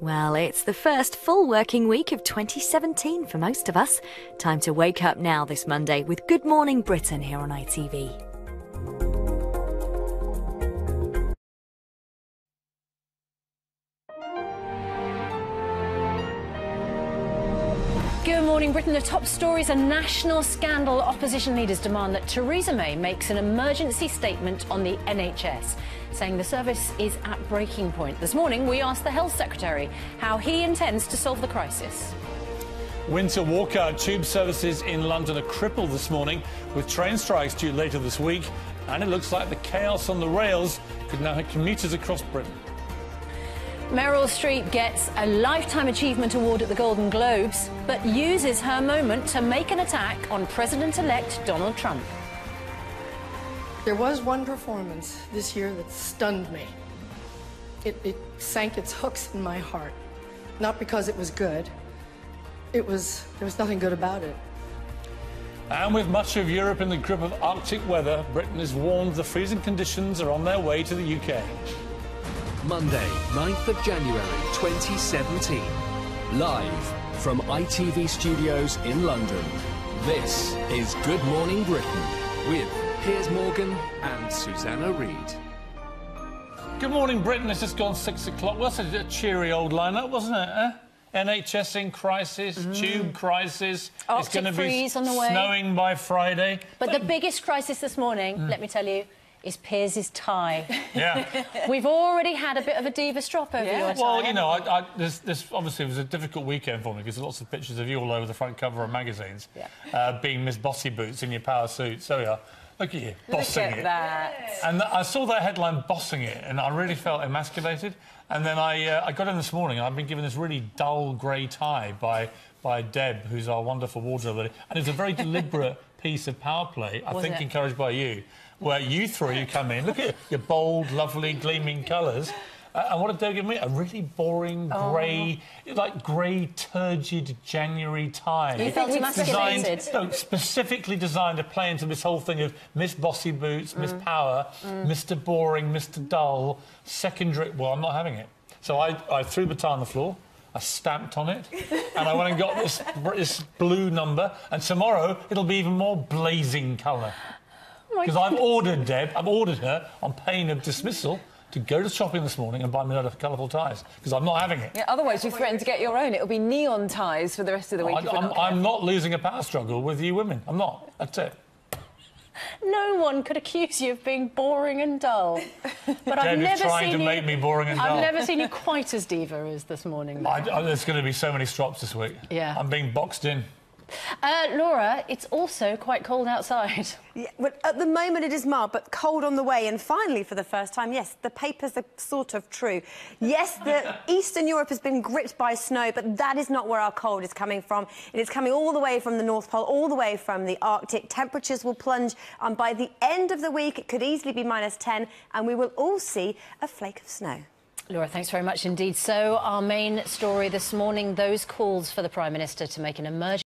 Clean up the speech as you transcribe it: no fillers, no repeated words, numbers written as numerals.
Well, it's the first full working week of 2017 for most of us. Time to wake up now this Monday with Good Morning Britain here on ITV. Good morning, Britain. The top stories: a national scandal. Opposition leaders demand that Theresa May makes an emergency statement on the NHS, saying the service is at breaking point. This morning, we asked the Health Secretary how he intends to solve the crisis. Winter walkout. Tube services in London are crippled this morning, with train strikes due later this week. And it looks like the chaos on the rails could now hit commuters across Britain. Meryl Streep gets a Lifetime Achievement Award at the Golden Globes, but uses her moment to make an attack on President-elect Donald Trump. There was one performance this year that stunned me. It sank its hooks in my heart. Not because it was good. There was nothing good about it. And with much of Europe in the grip of Arctic weather, Britain is warned the freezing conditions are on their way to the UK. Monday, 9th of January 2017. Live from ITV Studios in London. This is Good Morning Britain with Piers and Susanna Reid. Good morning, Britain. It's just gone 6 o'clock. Well, that's a cheery old lineup, wasn't it? Eh? NHS in crisis, tube crisis. Arctic it's going to be freeze on the way. Snowing by Friday. But the biggest crisis this morning, let me tell you, is Piers' tie. Yeah. We've already had a bit of a diva strop over your tie. Well, you know, this obviously was a difficult weekend for me because there's lots of pictures of you all over the front cover of magazines, being Miss Bossy Boots in your power suit. So, yeah, look at you, bossing Look at that. And I saw that headline, bossing it, and I really felt emasculated. And then I got in this morning and I've been given this really dull grey tie by Deb, who's our wonderful wardrobe lady. And it's a very deliberate piece of power play, I think encouraged by you, where you three come in. Look at your bold, lovely, gleaming colours. And what did they give me? A really boring, grey, like grey, turgid January tie. You felt emasculated? Specifically designed to play into this whole thing of Miss Bossy Boots, Miss Power, Mr Boring, Mr Dull, secondary... Well, I'm not having it. So I threw the tie on the floor, I stamped on it, and I went and got this blue number, and tomorrow it'll be even more blazing colour. Because I've ordered her on pain of dismissal to go to shopping this morning and buy me a lot of colourful ties, because I'm not having it. Yeah, otherwise you threaten to get your own. It'll be neon ties for the rest of the week. I'm not losing a power struggle with you women. I'm not. That's it. No one could accuse you of being boring and dull. But I've never trying to make me boring and dull. I've never seen you quite as diva as this morning. There's going to be so many strops this week. Yeah. I'm being boxed in. Laura, it's also quite cold outside. Yeah, well, at the moment it is mild, but cold on the way. And finally, for the first time, yes, the papers are sort of true. Yes, Eastern Europe has been gripped by snow, but that is not where our cold is coming from. It is coming all the way from the North Pole, all the way from the Arctic. Temperatures will plunge, and by the end of the week, it could easily be -10, and we will all see a flake of snow. Laura, thanks very much indeed. So, our main story this morning, those calls for the Prime Minister to make an emergency